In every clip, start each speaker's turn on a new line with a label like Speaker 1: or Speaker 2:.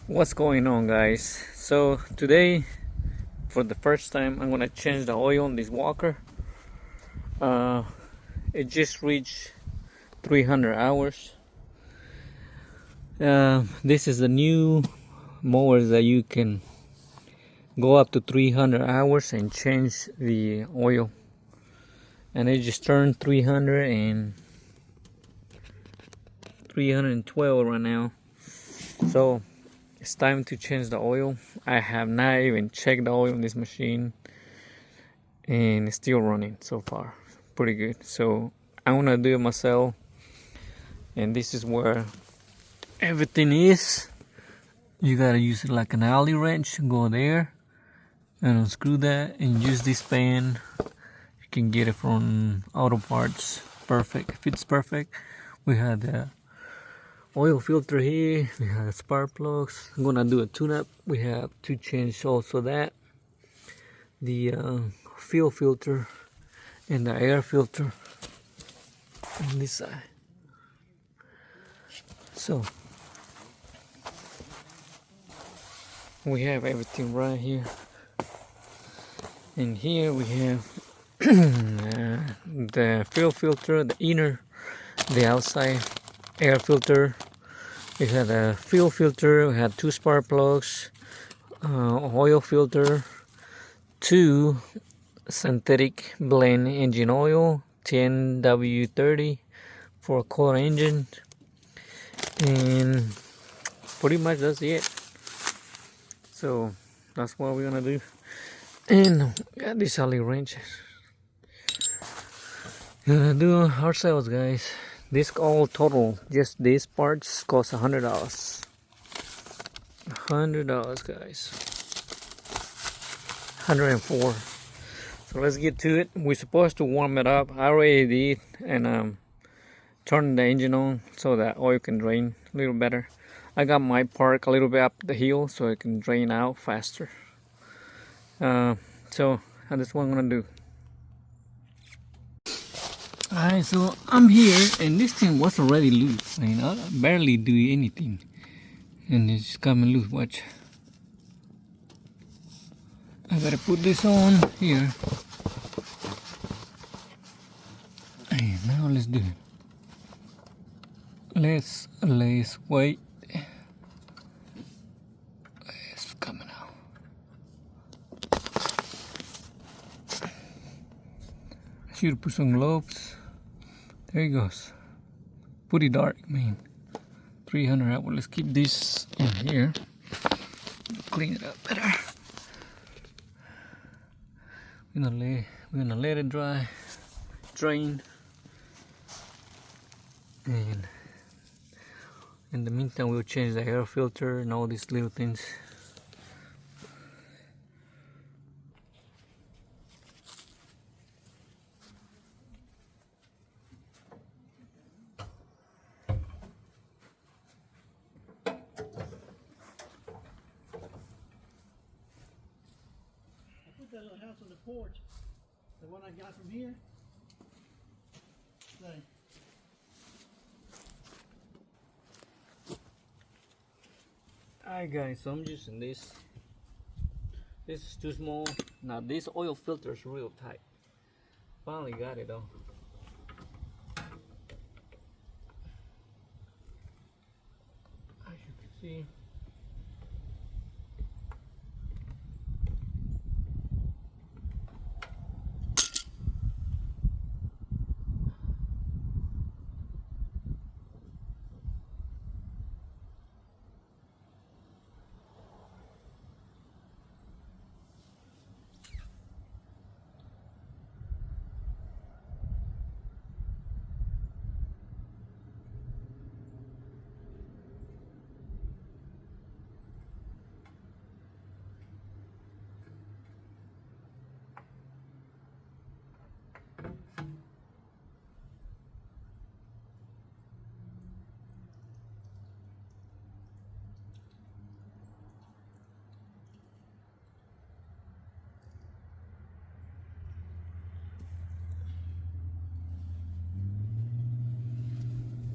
Speaker 1: What's going on, guys? So today, for the first time, I'm gonna change the oil on this walker. uh, it just reached 300 hours. This is the new mowers that you can go up to 300 hours and change the oil, and it just turned 312 right now. So it's time to change the oil. I have not even checked the oil on this machine, and it's still running so far. Pretty good. So I'm gonna do it myself, and this is where everything is. You gotta use it like an alley wrench. Go there and unscrew that, and use this pan. You can get it from auto parts. Perfect, fits perfect. We have the oil filter here, we have spark plugs. I'm gonna do a tune-up. We have to change also that, the fuel filter and the air filter on this side. So we have everything right here, and here we have the fuel filter, the inner, the outside air filter. We had a fuel filter, we had two spark plugs, oil filter, two synthetic blend engine oil, 10W30 for a color engine, and pretty much that's it. So that's what we're gonna do. And we got these alley wrenches. Gonna do ourselves, guys. This all total, just these parts, cost $100. $100, guys. 104. So let's get to it. We're supposed to warm it up. I already did, and turn the engine on so that oil can drain a little better. I got my park a little bit up the hill so it can drain out faster. So that's what I'm gonna do. Alright, so I'm here, and this thing was already loose. I mean, I barely do anything, and it's just coming loose. Watch. I gotta put this on here. And now let's do it. Let's wait. It's coming out. I should put some gloves. There he goes. Pretty dark, man. 300 hours. Let's keep this in here. Clean it up better. We're gonna let it dry, drain, and in the meantime we'll change the air filter and all these little things.
Speaker 2: That little house on the porch, the one I got from here. Say.
Speaker 1: Alright, guys, so I'm using this. This is too small. Now this oil filter is real tight. Finally got it though. As you can see,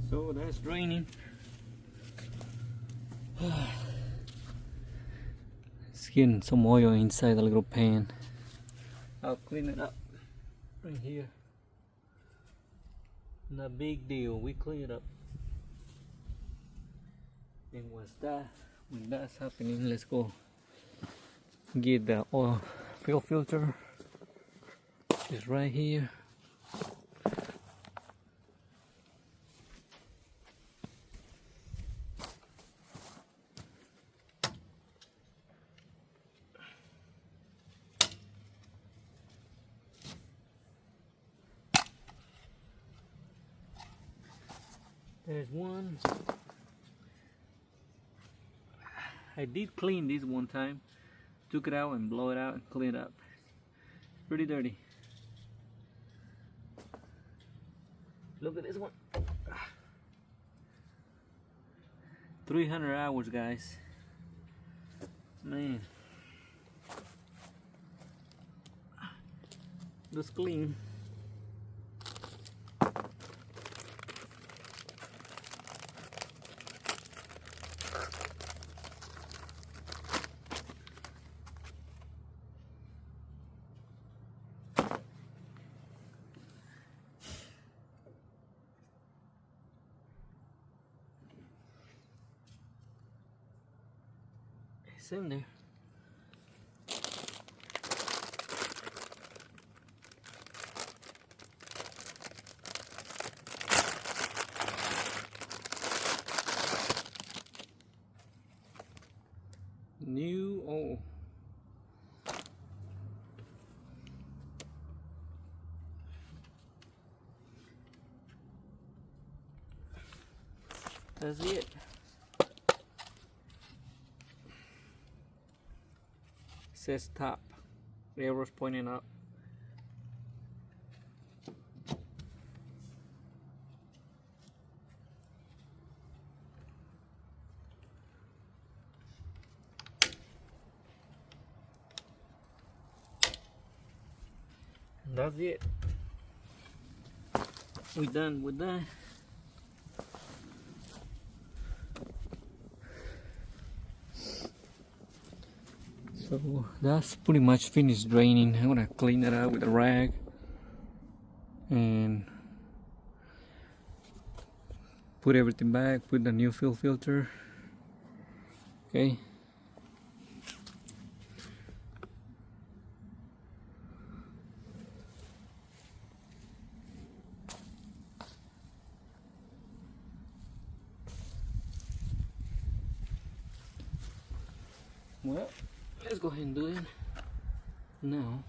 Speaker 1: so that's draining. It's getting some oil inside the little pan. I'll clean it up right here. Not big deal, we clean it up. And when that's happening, let's go get the oil fuel filter. It's right here. There's one. I did clean this one time. Took it out and blow it out and clean it up. Pretty dirty. Look at this one. 300 hours, guys. Man. Looks clean. It's in there. New oil. That's it. Says top. The arrow's pointing up. And that's it. We're done with that. So that's pretty much finished draining. I'm gonna clean it out with a rag and put everything back, put the new fuel filter. Okay. Well, let's go ahead and do it now.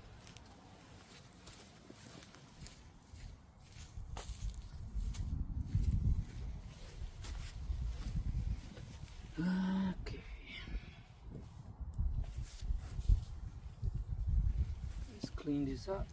Speaker 1: Okay. Let's clean this up.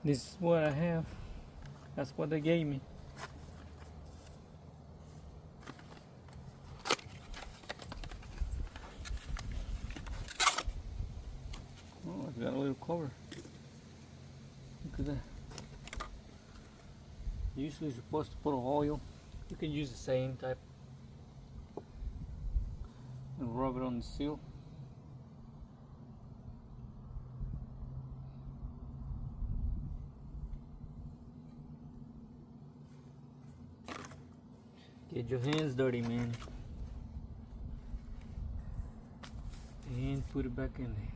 Speaker 1: This is what I have. That's what they gave me. Oh, it's got a little cover. Look at that. Usually you're supposed to put oil. You can use the same type and rub it on the seal. Get your hands dirty, man. And put it back in there.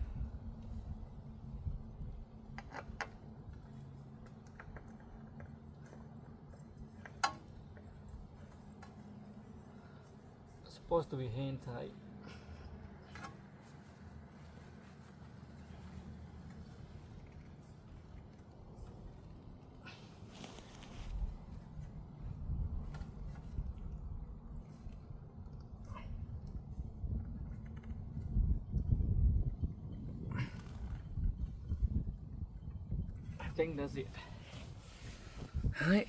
Speaker 1: It's supposed to be hand tight. think that's it. Alright.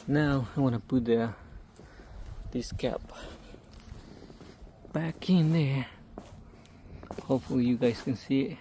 Speaker 1: Now I want to put this cap back in there. Hopefully you guys can see it.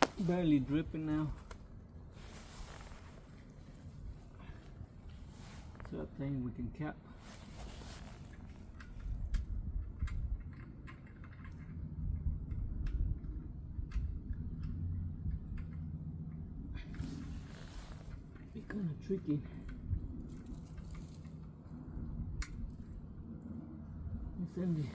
Speaker 1: It's barely dripping now. So I think we can cap. It's kind of tricky. It's empty.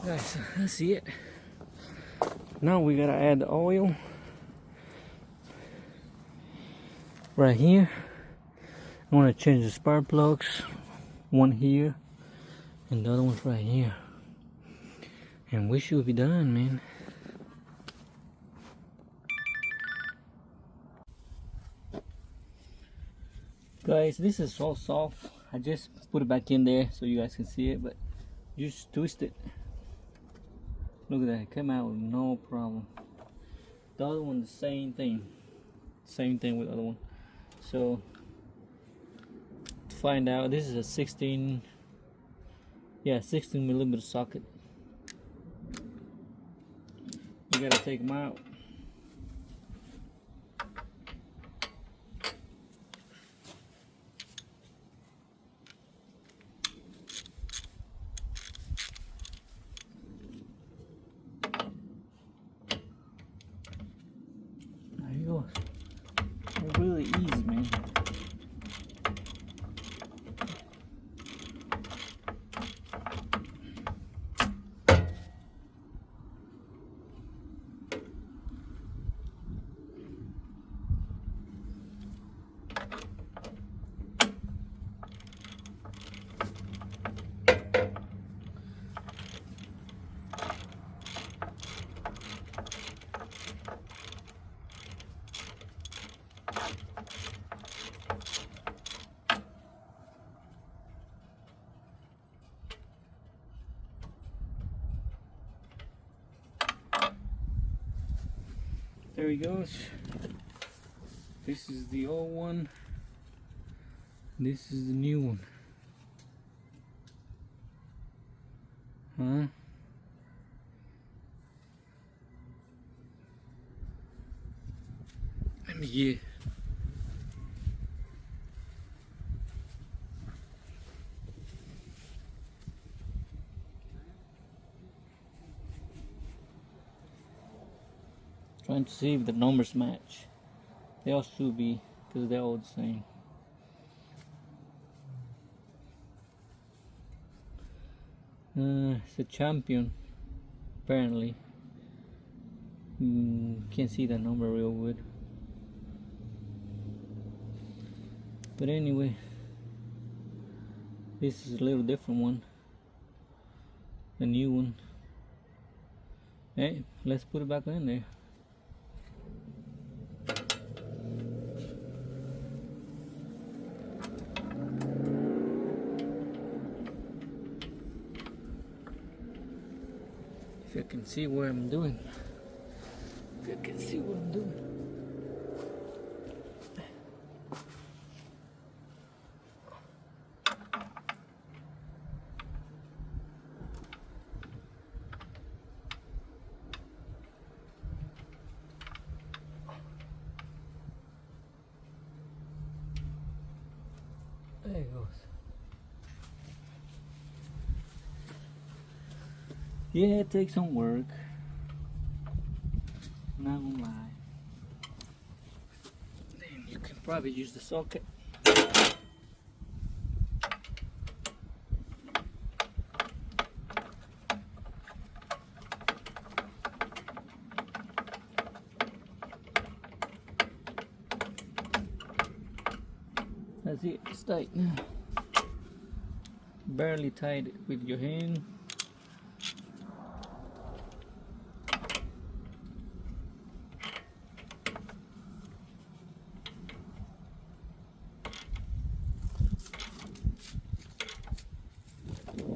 Speaker 1: Guys, I see it. Now we gotta add the oil right here. I want to change the spark plugs, one here and the other one's right here, and we should be done, man. Guys, this is so soft. I just put it back in there so you guys can see it, but just twist it. Look at that, it came out with no problem. The other one, the same thing. Same thing with the other one. So, to find out, this is a 16 millimeter socket. You gotta take them out. They're really easy, man. There he goes. This is the old one. This is the new one. Huh? Let me get. Trying to see if the numbers match. They all should be, because they're all the same. It's a champion, apparently. Can't see the number real good. But anyway, this is a little different one. The new one. Hey, let's put it back in there. If you can see what I'm doing. If you can see what I'm doing. There it goes. Yeah, it takes some work. Not gonna lie. Then you can probably use the socket. That's it, it's tight now. Barely tight with your hand.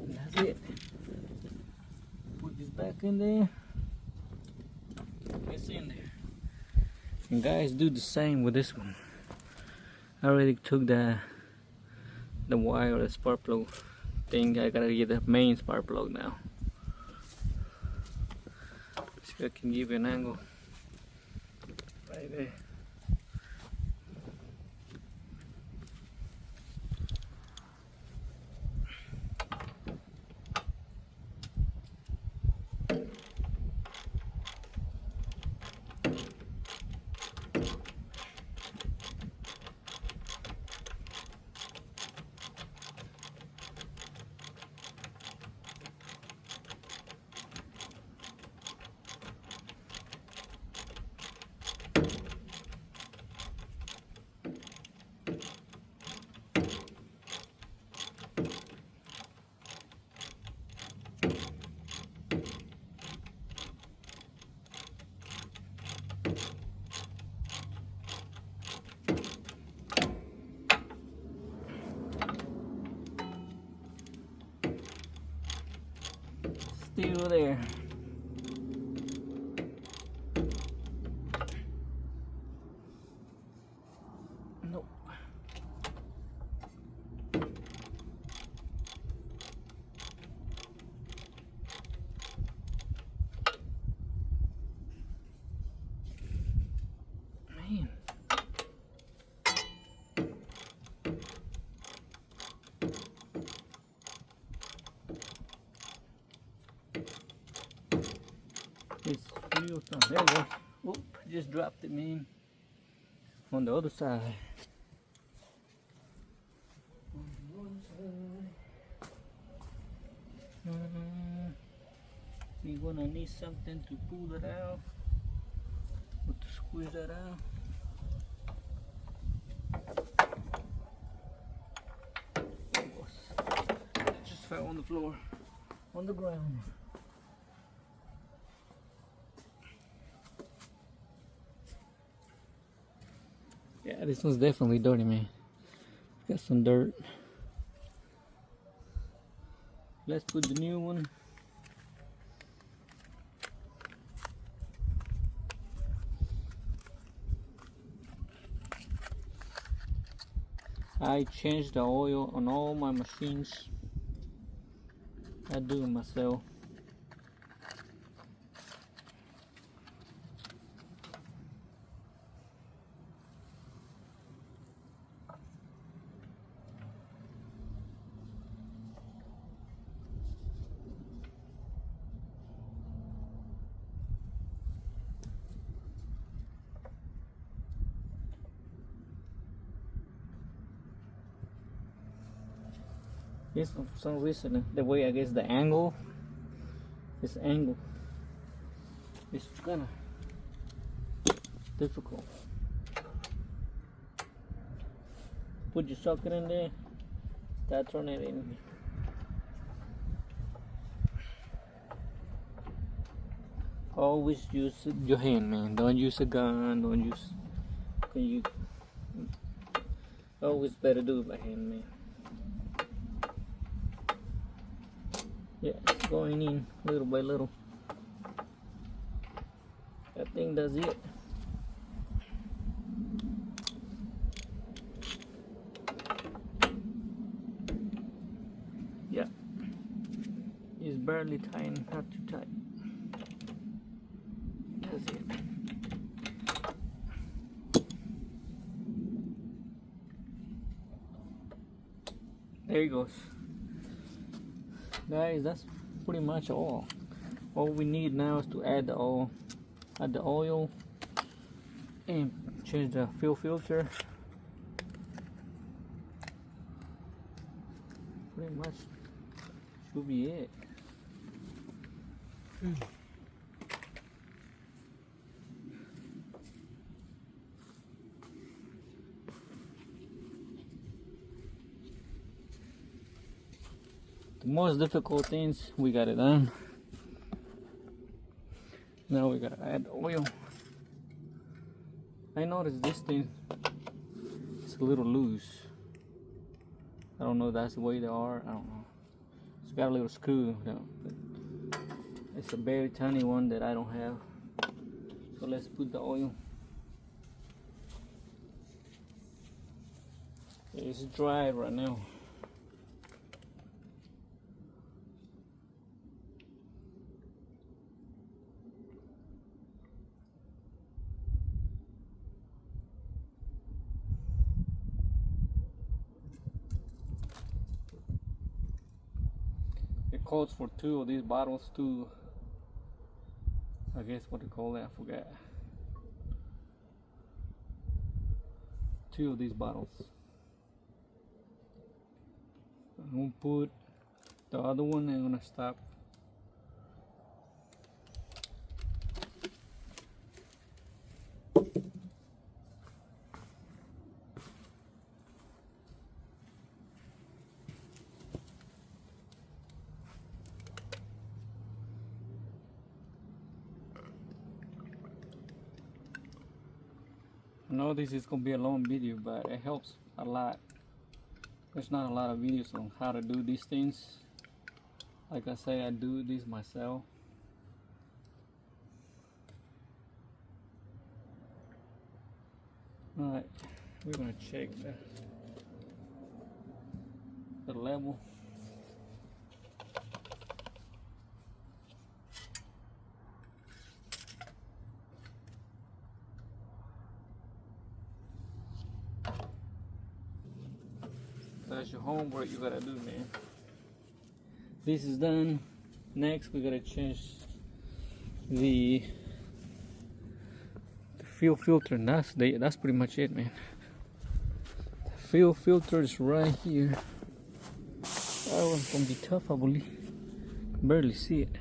Speaker 1: That's it. Put this back in there. It's in there. And guys, do the same with this one. I already took the wire, the spark plug thing. I gotta get the main spark plug now. See if I can give you an angle. Right there. Still there. Nope. Man. It's real strong. There we go. Oop, just dropped it, man. On the other side. On the other side. We're gonna need something to pull it out. Or to squeeze that out. There it goes. It just fell on the floor. On the ground. Yeah, this one's definitely dirty, man. Got some dirt. Let's put the new one. I change the oil on all my machines. I do it myself. Yes, for some reason, the way I guess the angle, this angle, is kind of difficult. Put your socket in there, start turning it in. Always use your hand, man. Don't use a gun. Don't use. Can you? Always better do it by hand, man. Yeah, it's going in little by little. That thing does it. Yeah, it's barely tight, not too tight. That's it. There he goes. Guys, that's pretty much all. All we need now is to add the oil and change the fuel filter. Pretty much should be it. The most difficult things we got it done. Now we gotta add oil. I noticed this thing is a little loose. I don't know if that's the way they are. I don't know. It's got a little screw. It's a very tiny one that I don't have. So let's put the oil. It's dry right now. It calls for 2 of these bottles to, I guess what they call that, I forgot. 2 of these bottles. I'm gonna put the other one and I'm gonna stop. I know this is gonna be a long video, but it helps a lot. There's not a lot of videos on how to do these things. Like I say, I do this myself. Alright, we're gonna check the level. That's your homework you gotta do, man. This is done. Next we gotta change the fuel filter, and that's pretty much it, man. The fuel filter is right here. That one's gonna be tough, I believe. Barely see it.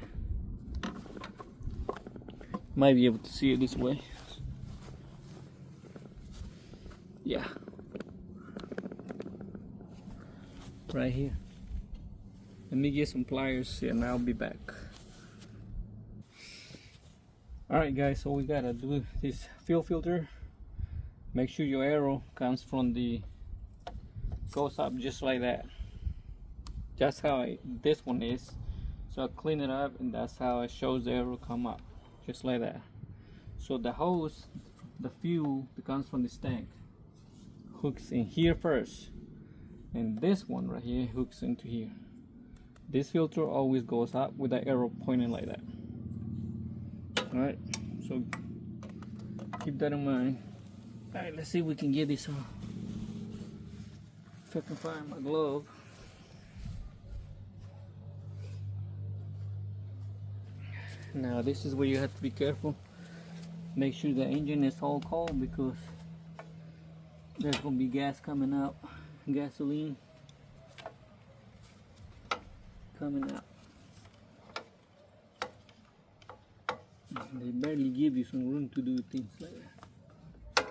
Speaker 1: Might be able to see it this way. Yeah. Right here. Let me get some pliers and I'll be back. Alright guys, so we gotta do this fuel filter. Make sure your arrow comes from goes up just like that. That's how this one is. So I clean it up and that's how it shows the arrow come up. Just like that. So the hose, the fuel that comes from this tank, hooks in here first. And this one right here hooks into here. This filter always goes up with the arrow pointing like that. Alright, so keep that in mind. Alright, let's see if we can get this on. If I can find my glove. Now this is where you have to be careful. Make sure the engine is all cold because there's gonna be gas coming out. Gasoline coming out. They barely give you some room to do things like that.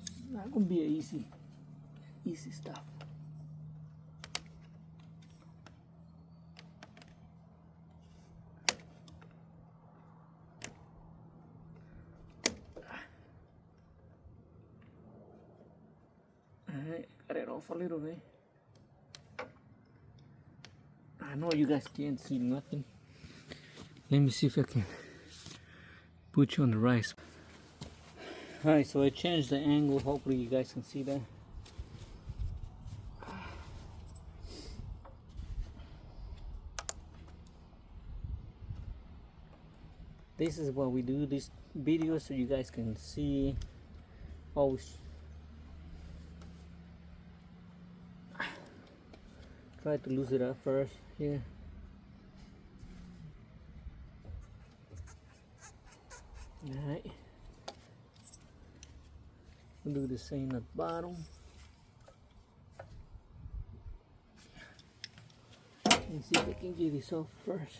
Speaker 1: It's not gonna be an easy stuff. Alright, got it off a little bit. I know you guys can't see nothing. Let me see if I can put you on the right spot. Alright, so I changed the angle. Hopefully you guys can see that. this is what we do this video, so you guys can see. Always try to lose it up first here. Alright, we'll do the same at the bottom. And see if I can get this off first.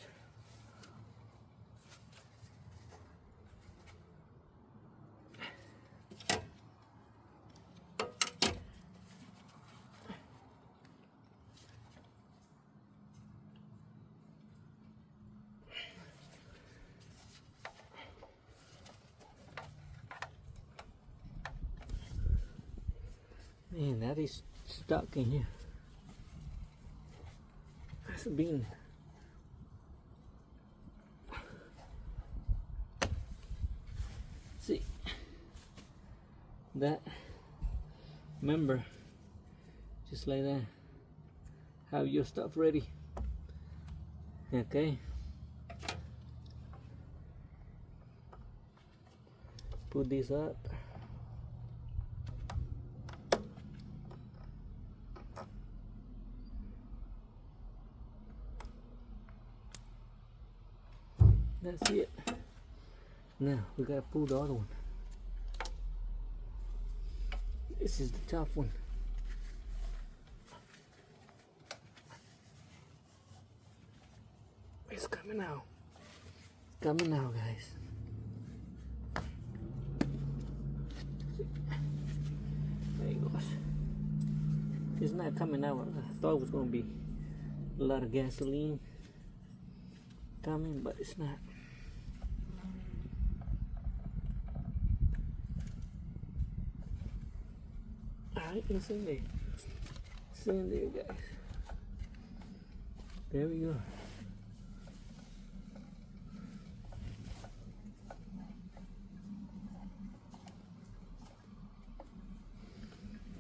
Speaker 1: Man, that is stuck in here. That's a bean. See that? Remember, just like that. Have your stuff ready. Okay. Put this up. That's it. Now we gotta pull the other one. This is the tough one. It's coming out. It's coming out, guys. There it goes. It's not coming out. I thought it was gonna be a lot of gasoline coming, but it's not. Alright, it's in there. It's in there, guys. There we go.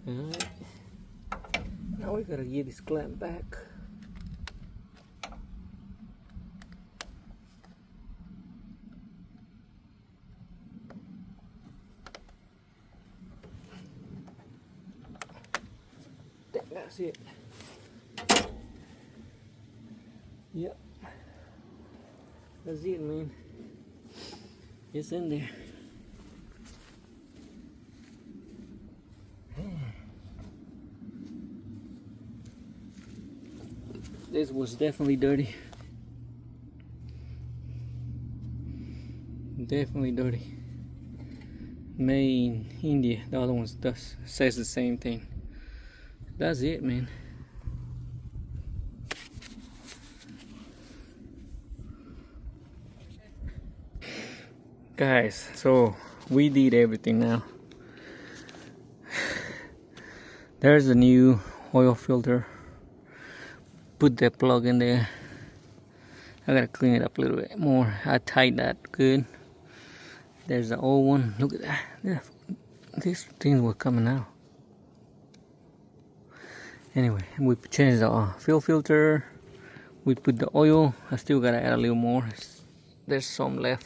Speaker 1: Alright. Now we gotta get this clamp back. That's it. Yep. That's it, man. It's in there. This was definitely dirty. Definitely dirty. Made in India. The other one says the same thing. That's it, man. Guys, so we did everything now. There's a new oil filter. Put that plug in there. I gotta clean it up a little bit more. I tied that good. There's the old one. Look at that. Yeah, these things were coming out. Anyway, we changed the fuel filter. We put the oil. I still gotta add a little more. There's some left.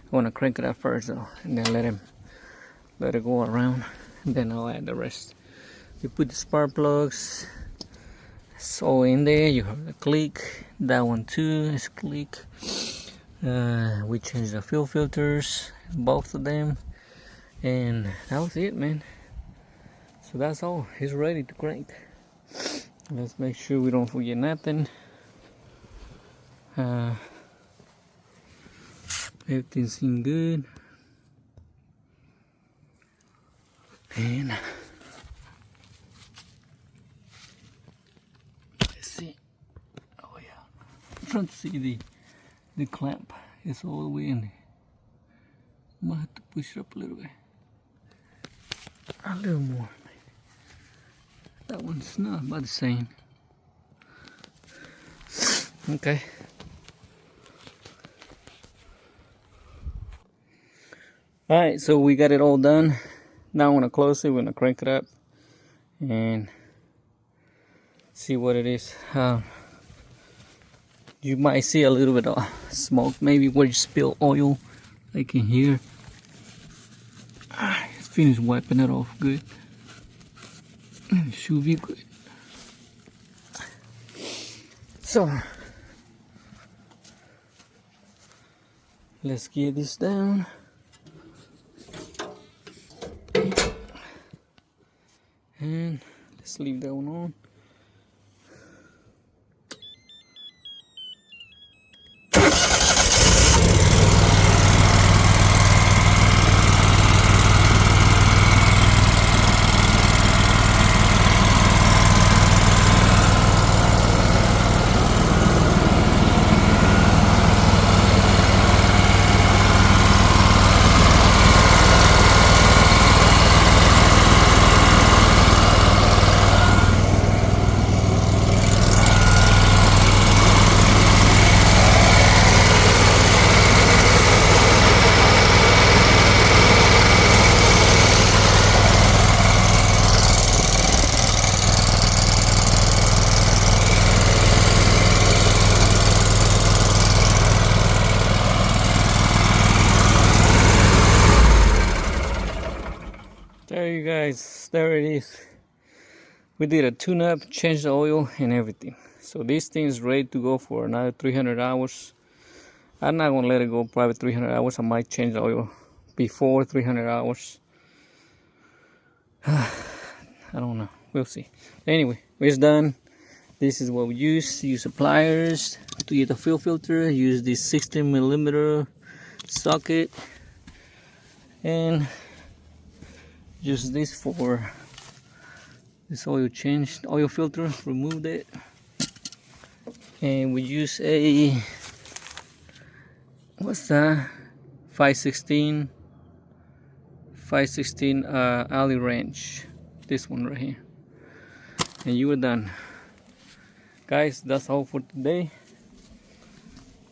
Speaker 1: I wanna crank it up first though, and then let it go around, and then I'll add the rest. We put the spark plugs. It's all in there. You heard the click. That one too is click. We changed the fuel filters, both of them, and that was it, man. So that's all. It's ready to crank. Let's make sure we don't forget nothing. Everything seems good. And let's see. Oh yeah. I'm trying to see the clamp. It's all the way in there. I might have to push it up a little bit. A little more. That one's not about the same. Okay. Alright, so we got it all done. Now I'm gonna close it, we're gonna crank it up and see what it is. You might see a little bit of smoke, maybe where you spill oil. like in here. Finish wiping it off good. It should be good. So let's get this down. And let's leave that one on. There you guys, there it is. We did a tune-up, changed the oil and everything. So this thing is ready to go for another 300 hours. I'm not gonna let it go probably 300 hours. I might change the oil before 300 hours. I don't know, we'll see. Anyway, it's done. This is what we use. Use pliers to get the fuel filter. Use this 16mm socket. And use this for this oil change, oil filter, removed it. And we use a, what's that, 516 alley wrench, this one right here, and you are done. Guys, that's all for today.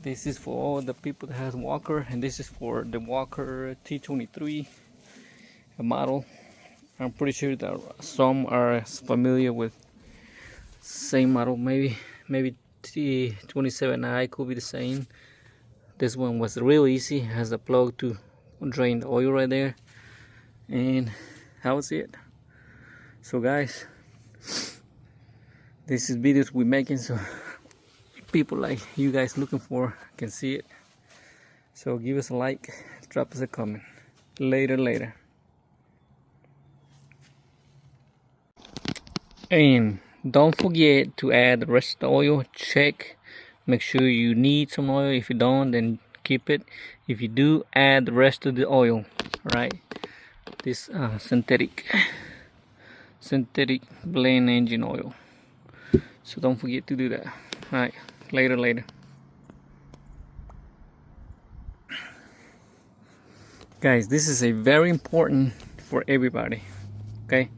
Speaker 1: This is for all the people that has walker, and this is for the walker T23 model. I'm pretty sure that some are familiar with same model. Maybe T27i could be the same. This one was real easy. It has a plug to drain the oil right there, and that was it. So guys, this is videos we're making so people like you guys looking for can see it. So give us a like, drop us a comment. Later. And don't forget to add the rest of the oil. Check, make sure you need some oil. If you don't, then keep it. If you do, add the rest of the oil. Right, this synthetic blend engine oil. So don't forget to do that. All right, later. Guys, this is a very important for everybody. Okay.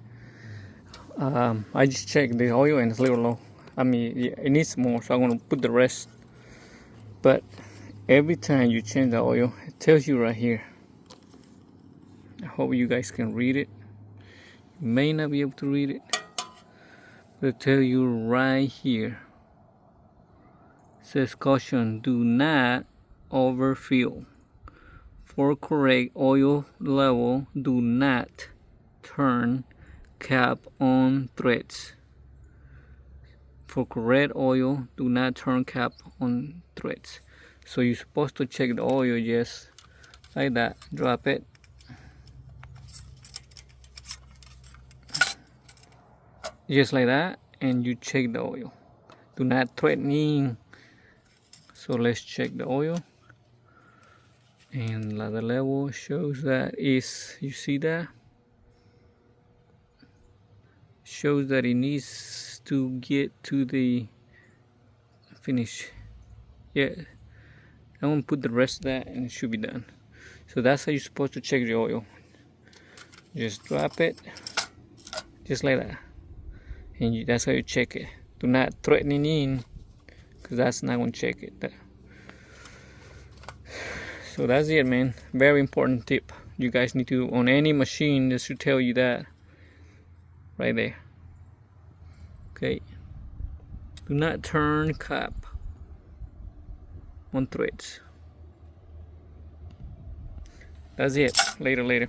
Speaker 1: I just checked the oil and it's a little low. I mean, yeah, it needs more, so I'm gonna put the rest. But every time you change the oil, it tells you right here. I hope you guys can read it. You may not be able to read it, but it tells you right here. It says caution: do not overfill. For correct oil level, do not turn cap on threads. For correct oil, do not turn cap on threads. So you're supposed to check the oil just like that. Drop it. Just like that, and you check the oil. Do not threatening. So let's check the oil. And the level shows that is, you see that? Shows that it needs to get to the finish. Yeah, I'm gonna put the rest of that and it should be done. So that's how you're supposed to check the oil. Just drop it just like that, and that's how you check it. Do not threatening in, because that's not gonna check it. So that's it, man. Very important tip. You guys need to, on any machine, this should tell you that right there. Okay, do not turn cap on threads. that's it. Later.